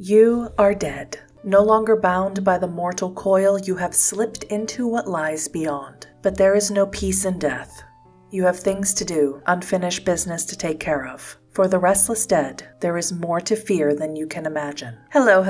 You are dead. No longer bound by the mortal coil, you have slipped into what lies beyond. But there is no peace in death. You have things to do, unfinished business to take care of. For the restless dead, there is more to fear than you can imagine. Hello,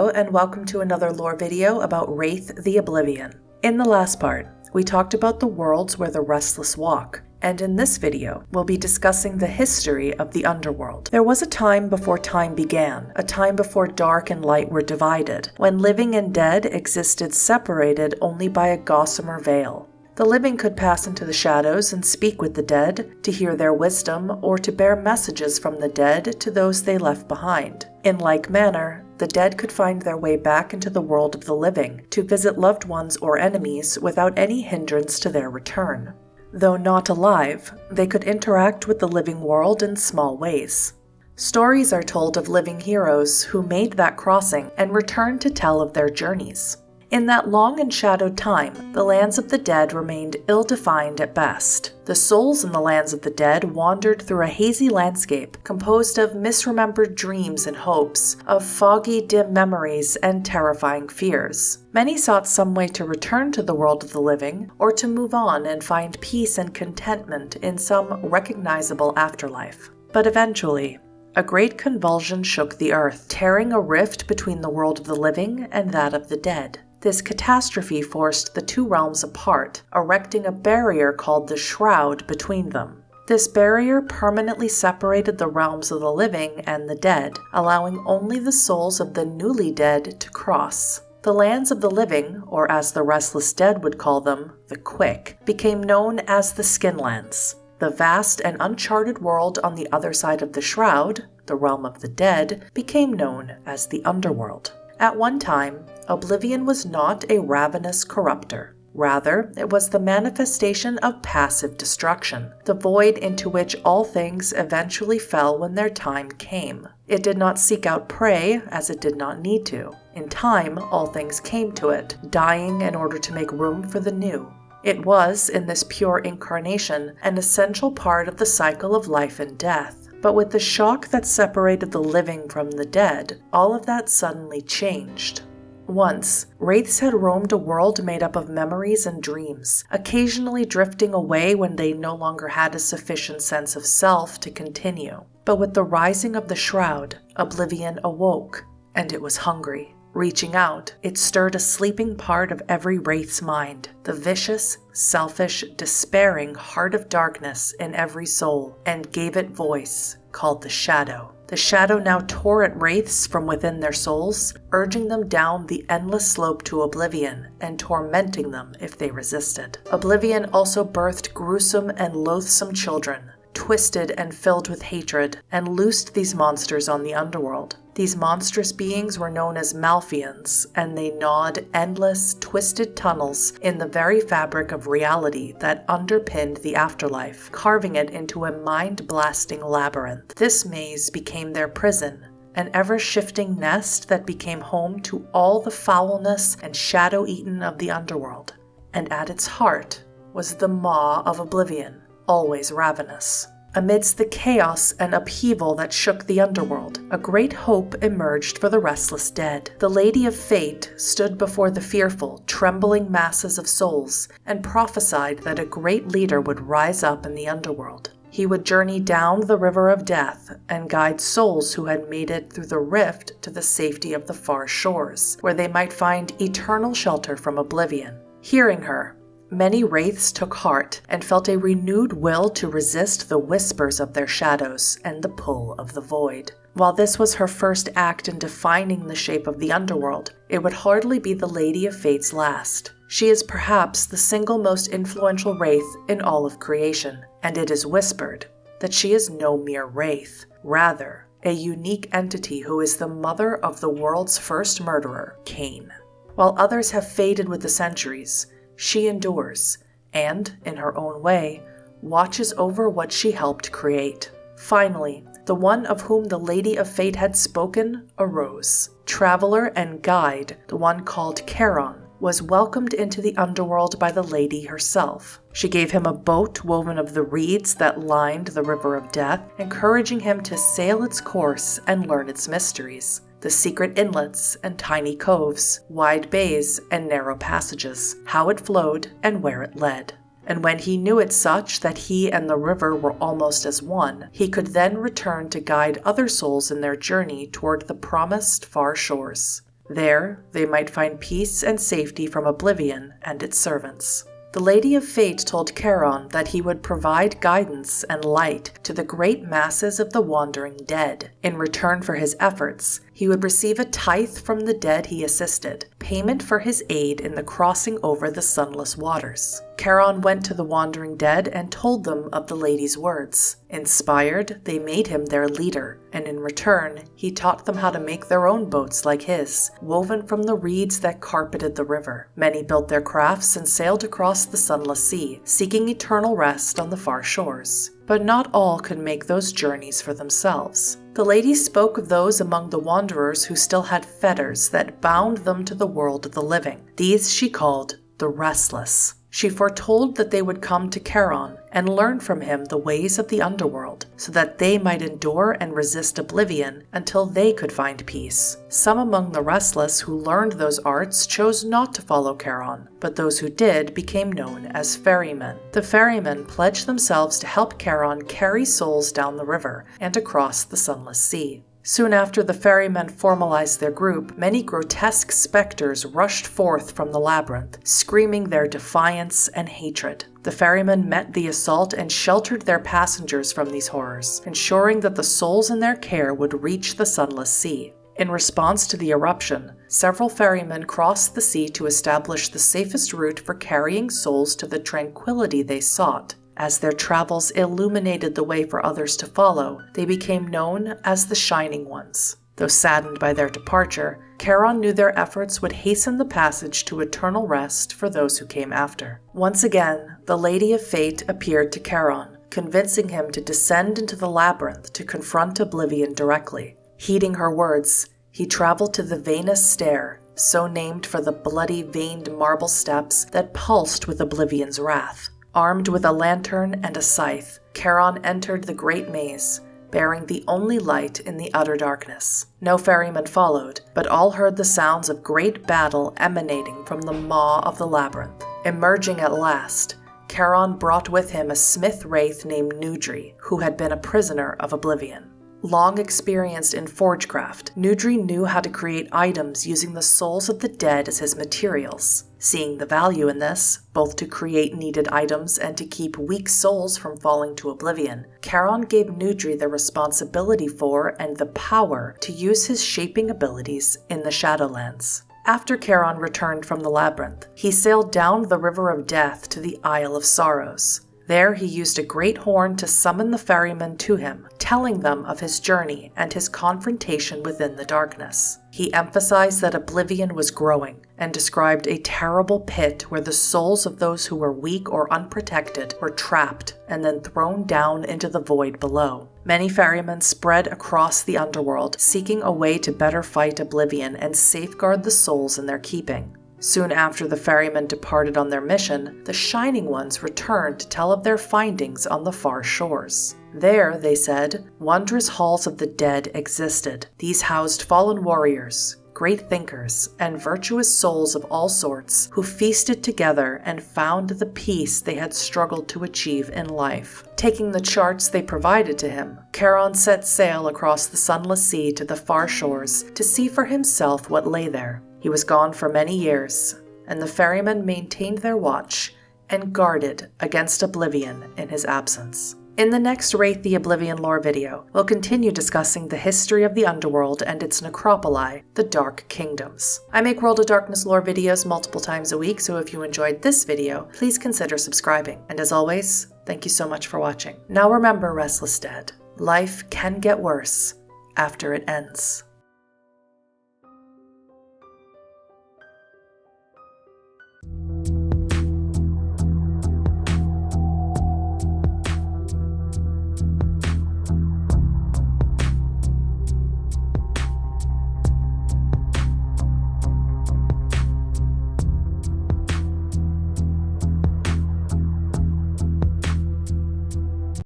and welcome to another lore video about Wraith the Oblivion. In the last part, we talked about the worlds where the restless walk. And in this video, we'll be discussing the history of the Underworld. There was a time before time began, a time before dark and light were divided, when living and dead existed separated only by a gossamer veil. The living could pass into the shadows and speak with the dead, to hear their wisdom, or to bear messages from the dead to those they left behind. In like manner, the dead could find their way back into the world of the living, to visit loved ones or enemies without any hindrance to their return. Though not alive, they could interact with the living world in small ways. Stories are told of living heroes who made that crossing and returned to tell of their journeys. In that long and shadowed time, the lands of the dead remained ill-defined at best. The souls in the lands of the dead wandered through a hazy landscape composed of misremembered dreams and hopes, of foggy, dim memories and terrifying fears. Many sought some way to return to the world of the living, or to move on and find peace and contentment in some recognizable afterlife. But eventually, a great convulsion shook the earth, tearing a rift between the world of the living and that of the dead. This catastrophe forced the two realms apart, erecting a barrier called the Shroud between them. This barrier permanently separated the realms of the living and the dead, allowing only the souls of the newly dead to cross. The lands of the living, or as the restless dead would call them, the Quick, became known as the Skinlands. The vast and uncharted world on the other side of the Shroud, the realm of the dead, became known as the Underworld. At one time, Oblivion was not a ravenous corrupter. Rather, it was the manifestation of passive destruction, the void into which all things eventually fell when their time came. It did not seek out prey, as it did not need to. In time, all things came to it, dying in order to make room for the new. It was, in this pure incarnation, an essential part of the cycle of life and death. But with the shock that separated the living from the dead, all of that suddenly changed. Once, wraiths had roamed a world made up of memories and dreams, occasionally drifting away when they no longer had a sufficient sense of self to continue. But with the rising of the Shroud, Oblivion awoke, and it was hungry. Reaching out, it stirred a sleeping part of every wraith's mind, the vicious, selfish, despairing heart of darkness in every soul, and gave it voice, called the Shadow. The Shadow now tore at wraiths from within their souls, urging them down the endless slope to oblivion and tormenting them if they resisted. Oblivion also birthed gruesome and loathsome children, twisted and filled with hatred, and loosed these monsters on the Underworld. These monstrous beings were known as Malphians, and they gnawed endless, twisted tunnels in the very fabric of reality that underpinned the afterlife, carving it into a mind-blasting labyrinth. This maze became their prison, an ever-shifting nest that became home to all the foulness and shadow-eaten of the Underworld. And at its heart was the maw of Oblivion, always ravenous. Amidst the chaos and upheaval that shook the Underworld, a great hope emerged for the restless dead. The Lady of Fate stood before the fearful, trembling masses of souls and prophesied that a great leader would rise up in the Underworld. He would journey down the river of death and guide souls who had made it through the rift to the safety of the far shores, where they might find eternal shelter from oblivion. Hearing her, many wraiths took heart and felt a renewed will to resist the whispers of their shadows and the pull of the void. While this was her first act in defining the shape of the Underworld, it would hardly be the Lady of Fate's last. She is perhaps the single most influential wraith in all of creation, and it is whispered that she is no mere wraith, rather a unique entity who is the mother of the world's first murderer, Cain. While others have faded with the centuries, she endures, and, in her own way, watches over what she helped create. Finally, the one of whom the Lady of Fate had spoken arose. Traveler and guide, the one called Charon, was welcomed into the underworld by the lady herself. She gave him a boat woven of the reeds that lined the river of death, encouraging him to sail its course and learn its mysteries. the secret inlets and tiny coves, wide bays and narrow passages, how it flowed and where it led. And when he knew it such that he and the river were almost as one, he could then return to guide other souls in their journey toward the promised far shores. There they might find peace and safety from Oblivion and its servants. The Lady of Fate told Charon that he would provide guidance and light to the great masses of the wandering dead. In return for his efforts, he would receive a tithe from the dead he assisted, payment for his aid in the crossing over the sunless waters. Charon went to the wandering dead and told them of the lady's words. Inspired, they made him their leader, and in return, he taught them how to make their own boats like his, woven from the reeds that carpeted the river. Many built their crafts and sailed across the sunless sea, seeking eternal rest on the far shores. But not all could make those journeys for themselves. The lady spoke of those among the wanderers who still had fetters that bound them to the world of the living. These she called the Restless. She foretold that they would come to Charon and learn from him the ways of the Underworld, so that they might endure and resist Oblivion until they could find peace. Some among the Restless who learned those arts chose not to follow Charon, but those who did became known as ferrymen. The ferrymen pledged themselves to help Charon carry souls down the river and across the sunless sea. Soon after the ferrymen formalized their group, many grotesque specters rushed forth from the labyrinth, screaming their defiance and hatred. The ferrymen met the assault and sheltered their passengers from these horrors, ensuring that the souls in their care would reach the sunless sea. In response to the eruption, several ferrymen crossed the sea to establish the safest route for carrying souls to the tranquility they sought. As their travels illuminated the way for others to follow, they became known as the Shining Ones. Though saddened by their departure, Charon knew their efforts would hasten the passage to eternal rest for those who came after. Once again, the Lady of Fate appeared to Charon, convincing him to descend into the labyrinth to confront Oblivion directly. Heeding her words, he traveled to the Venus Stair, so named for the bloody veined marble steps that pulsed with Oblivion's wrath. Armed with a lantern and a scythe, Charon entered the great maze, bearing the only light in the utter darkness. No ferryman followed, but all heard the sounds of great battle emanating from the maw of the labyrinth. Emerging at last, Charon brought with him a smith wraith named Nudri, who had been a prisoner of Oblivion. Long experienced in forgecraft, Nudri knew how to create items using the souls of the dead as his materials. Seeing the value in this, both to create needed items and to keep weak souls from falling to Oblivion, Charon gave Nudri the responsibility for and the power to use his shaping abilities in the Shadowlands. After Charon returned from the labyrinth, he sailed down the River of Death to the Isle of Sorrows. There he used a great horn to summon the ferrymen to him, telling them of his journey and his confrontation within the darkness. He emphasized that Oblivion was growing, and described a terrible pit where the souls of those who were weak or unprotected were trapped and then thrown down into the void below. Many ferrymen spread across the underworld, seeking a way to better fight Oblivion and safeguard the souls in their keeping. Soon after the ferrymen departed on their mission, the Shining Ones returned to tell of their findings on the far shores. There, they said, wondrous halls of the dead existed. These housed fallen warriors, great thinkers, and virtuous souls of all sorts who feasted together and found the peace they had struggled to achieve in life. Taking the charts they provided to him, Charon set sail across the sunless sea to the far shores to see for himself what lay there. He was gone for many years, and the ferrymen maintained their watch and guarded against Oblivion in his absence. In the next Wraith the Oblivion lore video, we'll continue discussing the history of the Underworld and its necropoli, the Dark Kingdoms. I make World of Darkness lore videos multiple times a week, so if you enjoyed this video, please consider subscribing. And as always, thank you so much for watching. Now remember, Restless Dead, life can get worse after it ends.